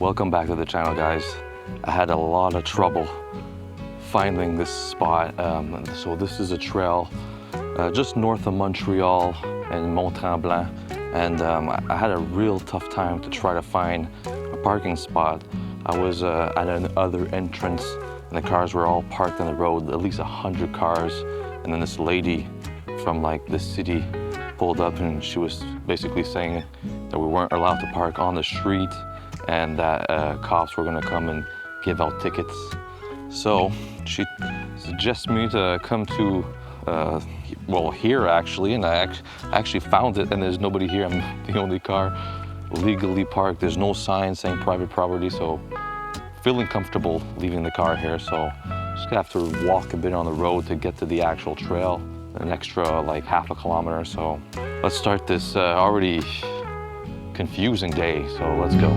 Welcome back to the channel, guys. I had a lot of trouble finding this spot. So this is a trail just north of Montreal and Mont Tremblant, and I had a real tough time to try to find a parking spot. I was at another entrance and the cars were all parked on the road, at least 100 cars, and then this lady from like this city pulled up and she was basically saying that we weren't allowed to park on the street and that cops were gonna come and give out tickets. So she suggests me to come to, well, here actually, and I actually found it and there's nobody here. I'm the only car legally parked. There's no sign saying private property, so feeling comfortable leaving the car here. So just gonna have to walk a bit on the road to get to the actual trail, an extra like half a kilometer. So let's start this already confusing day, so let's go.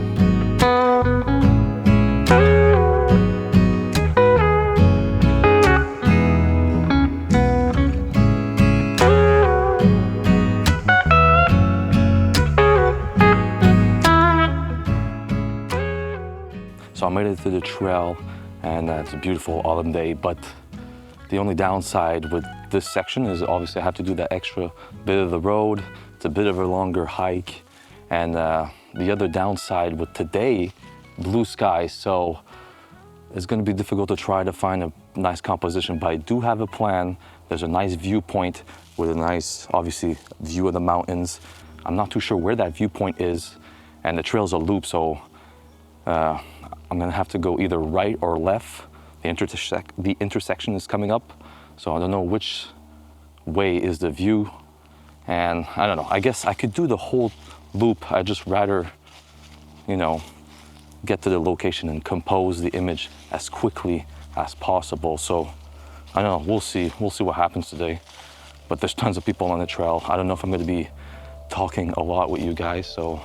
So I made it to the trail, and it's a beautiful autumn day, but the only downside with this section is obviously I have to do that extra bit of the road. It's a bit of a longer hike, and the other downside with today, blue skies, so it's going to be difficult to try to find a nice composition, but I do have a plan. There's a nice viewpoint with a nice, obviously, view of the mountains. I'm not too sure where that viewpoint is, and the trail's a loop, so I'm gonna have to go either right or left. The intersection is coming up, so I don't know which way is the view, and I don't know. I guess I could do the whole loop. I'd just rather, you know, get to the location and compose the image as quickly as possible. So I don't know, we'll see what happens today. But there's tons of people on the trail. I don't know if I'm gonna be talking a lot with you guys, so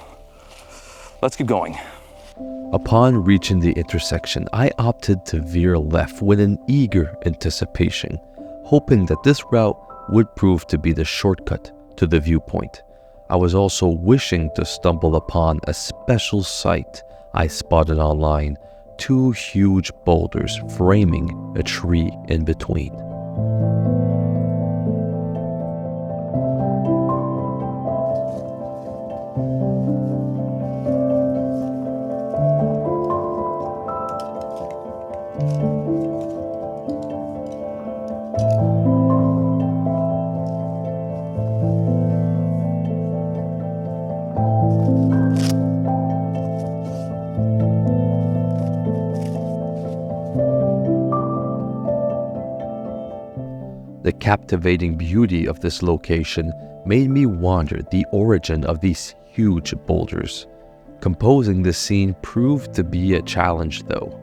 let's keep going. Upon reaching the intersection, I opted to veer left with an eager anticipation, hoping that this route would prove to be the shortcut to the viewpoint. I was also wishing to stumble upon a special sight I spotted online, 2 huge boulders framing a tree in between. The captivating beauty of this location made me wonder the origin of these huge boulders. Composing this scene proved to be a challenge though.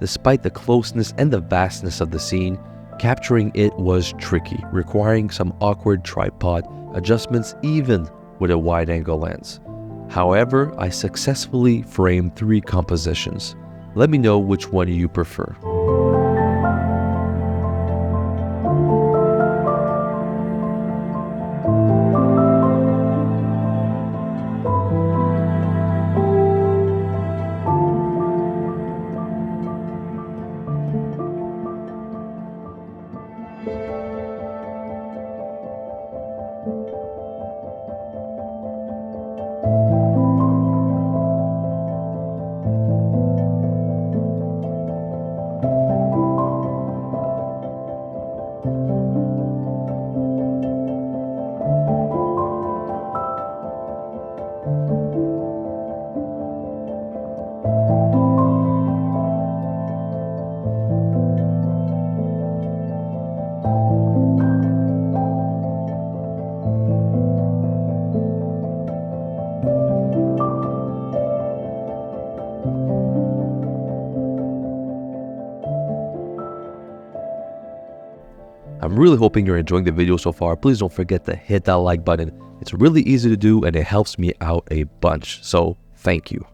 Despite the closeness and the vastness of the scene, capturing it was tricky, requiring some awkward tripod adjustments even with a wide-angle lens. However, I successfully framed 3 compositions. Let me know which one you prefer. I'm really hoping you're enjoying the video so far. Please don't forget to hit that like button. It's really easy to do and it helps me out a bunch. So thank you.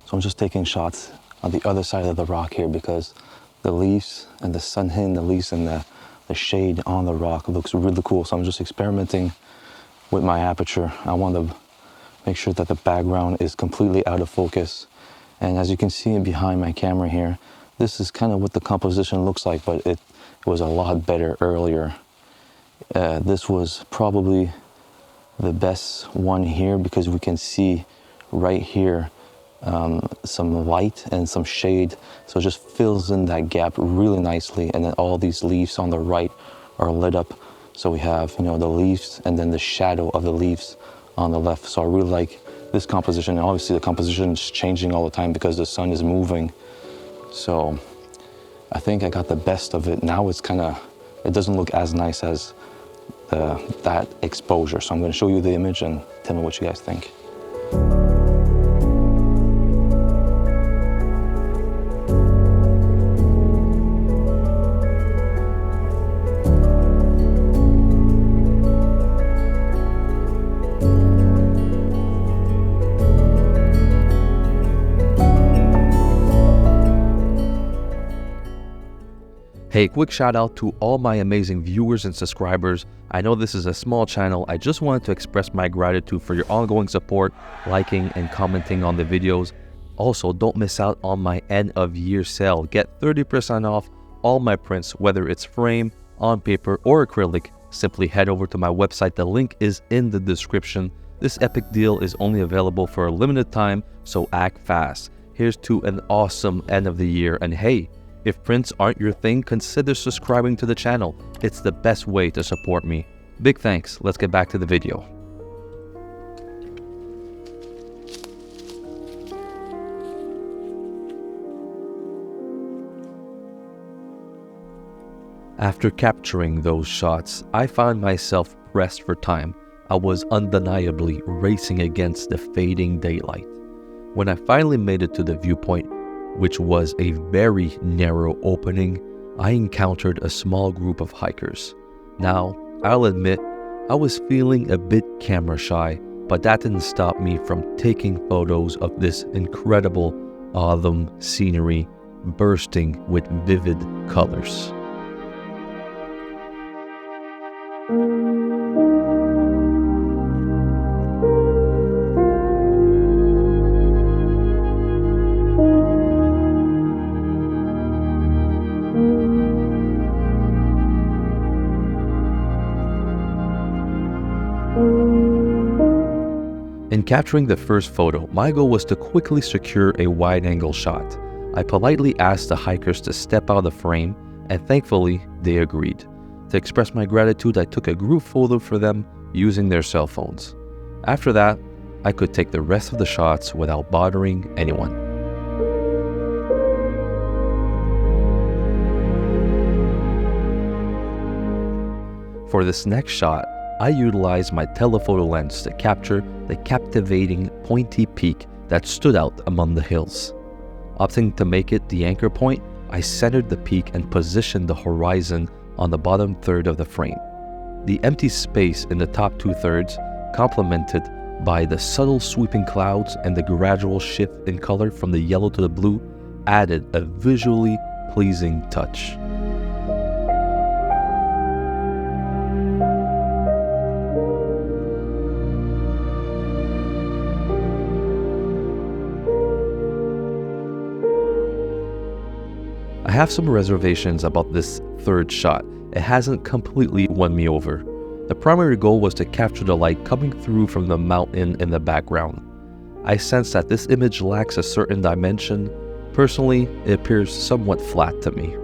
So I'm just taking shots on the other side of the rock here because the leaves and the sun hitting the leaves and the shade on the rock looks really cool. So I'm just experimenting with my aperture. I want to make sure that the background is completely out of focus And as you can see behind my camera here, this is kind of what the composition looks like, but it was a lot better earlier. This was probably the best one here because we can see right here some light and some shade, so it just fills in that gap really nicely. And then all these leaves on the right are lit up, so we have, you know, the leaves and then the shadow of the leaves on the left. So I really like this composition, and obviously the composition is changing all the time because the sun is moving. So I think I got the best of it. Now it's kind of, it doesn't look as nice as that exposure. So I'm going to show you the image and tell me what you guys think. Hey, quick shout out to all my amazing viewers and subscribers. I know this is a small channel. I just wanted to express my gratitude for your ongoing support, liking and commenting on the videos. Also, don't miss out on my end of year sale. Get 30% off all my prints, whether it's frame, on paper or acrylic. Simply head over to my website. The link is in the description. This epic deal is only available for a limited time, so act fast. Here's to an awesome end of the year, and hey, if prints aren't your thing, consider subscribing to the channel. It's the best way to support me. Big thanks. Let's get back to the video. After capturing those shots, I found myself pressed for time. I was undeniably racing against the fading daylight. When I finally made it to the viewpoint, which was a very narrow opening, I encountered a small group of hikers. Now, I'll admit, I was feeling a bit camera shy, but that didn't stop me from taking photos of this incredible autumn scenery bursting with vivid colors. In capturing the first photo, my goal was to quickly secure a wide-angle shot. I politely asked the hikers to step out of the frame, and thankfully, they agreed. To express my gratitude, I took a group photo for them using their cell phones. After that, I could take the rest of the shots without bothering anyone. For this next shot, I utilized my telephoto lens to capture the captivating pointy peak that stood out among the hills. Opting to make it the anchor point, I centered the peak and positioned the horizon on the bottom third of the frame. The empty space in the top 2/3, complemented by the subtle sweeping clouds and the gradual shift in color from the yellow to the blue, added a visually pleasing touch. I have some reservations about this third shot. It hasn't completely won me over. The primary goal was to capture the light coming through from the mountain in the background. I sense that this image lacks a certain dimension. Personally, it appears somewhat flat to me.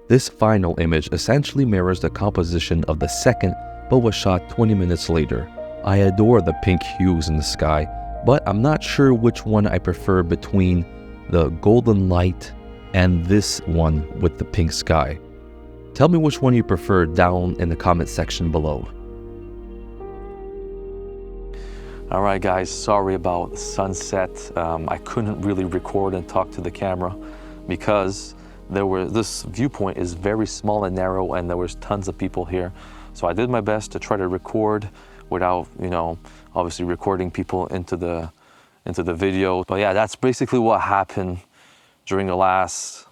This final image essentially mirrors the composition of the second, but was shot 20 minutes later. I adore the pink hues in the sky, but I'm not sure which one I prefer between the golden light and this one with the pink sky. Tell me which one you prefer down in the comment section below. All right, guys, sorry about sunset. I couldn't really record and talk to the camera because this viewpoint is very small and narrow, and there was tons of people here. So I did my best to try to record without, obviously recording people into the video. But yeah, that's basically what happened during the last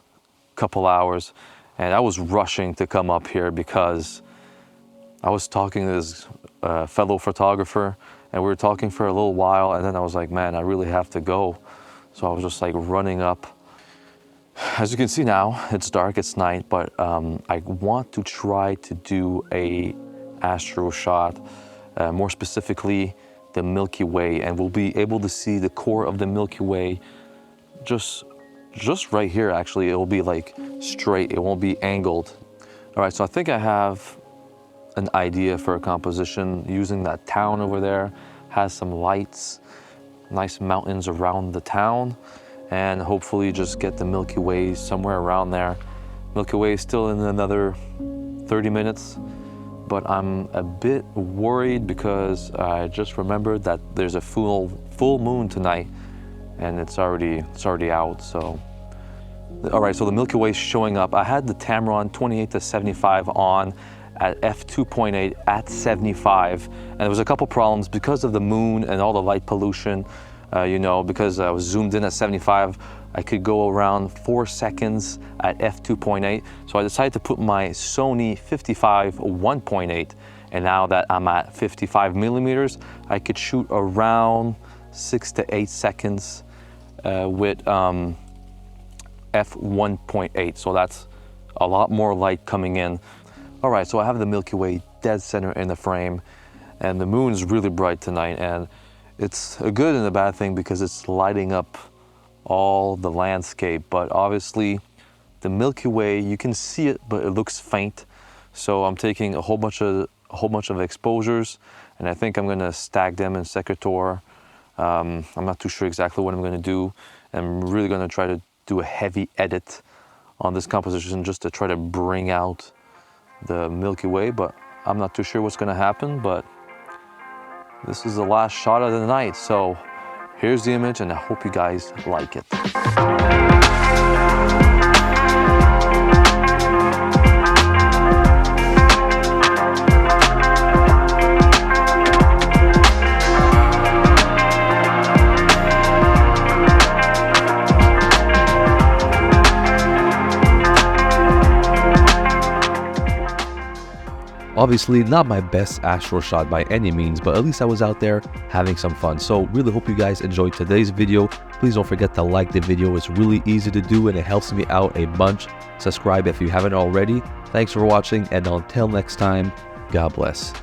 couple hours. And I was rushing to come up here because I was talking to this fellow photographer, and we were talking for a little while, and then I was like, man, I really have to go. So I was just like running up. As you can see now, it's dark, it's night, but I want to try to do a astro shot, more specifically the Milky Way, and we'll be able to see the core of the Milky Way just right here. Actually, it will be like straight, it won't be angled. All right, so I think I have an idea for a composition using that town over there. Has some lights, nice mountains around the town, and hopefully just get the Milky Way somewhere around there. Milky Way is still in another 30 minutes, but I'm a bit worried because I just remembered that there's a full moon tonight, and it's already out. So all right, so the Milky Way is showing up. I had the Tamron 28-75 on at f2.8 at 75, and there was a couple problems because of the moon and all the light pollution. You know, because I was zoomed in at 75, I could go around 4 seconds at f2.8. So I decided to put my Sony 55 1.8, and now that I'm at 55 millimeters, I could shoot around 6 to 8 seconds with f1.8. So that's a lot more light coming in. All right, so I have the Milky Way dead center in the frame, and the moon's really bright tonight, and it's a good and a bad thing because it's lighting up all the landscape. But obviously the Milky Way, you can see it, but it looks faint. So I'm taking a whole bunch of exposures, and I think I'm gonna stack them in Secretor. I'm not too sure exactly what I'm gonna do. I'm really gonna try to do a heavy edit on this composition just to try to bring out the Milky Way, but I'm not too sure what's gonna happen. But this is the last shot of the night, so here's the image, and I hope you guys like it. Obviously not my best astro shot by any means, but at least I was out there having some fun. So really hope you guys enjoyed today's video. Please don't forget to like the video. It's really easy to do and it helps me out a bunch. Subscribe if you haven't already. Thanks for watching, and until next time, God bless.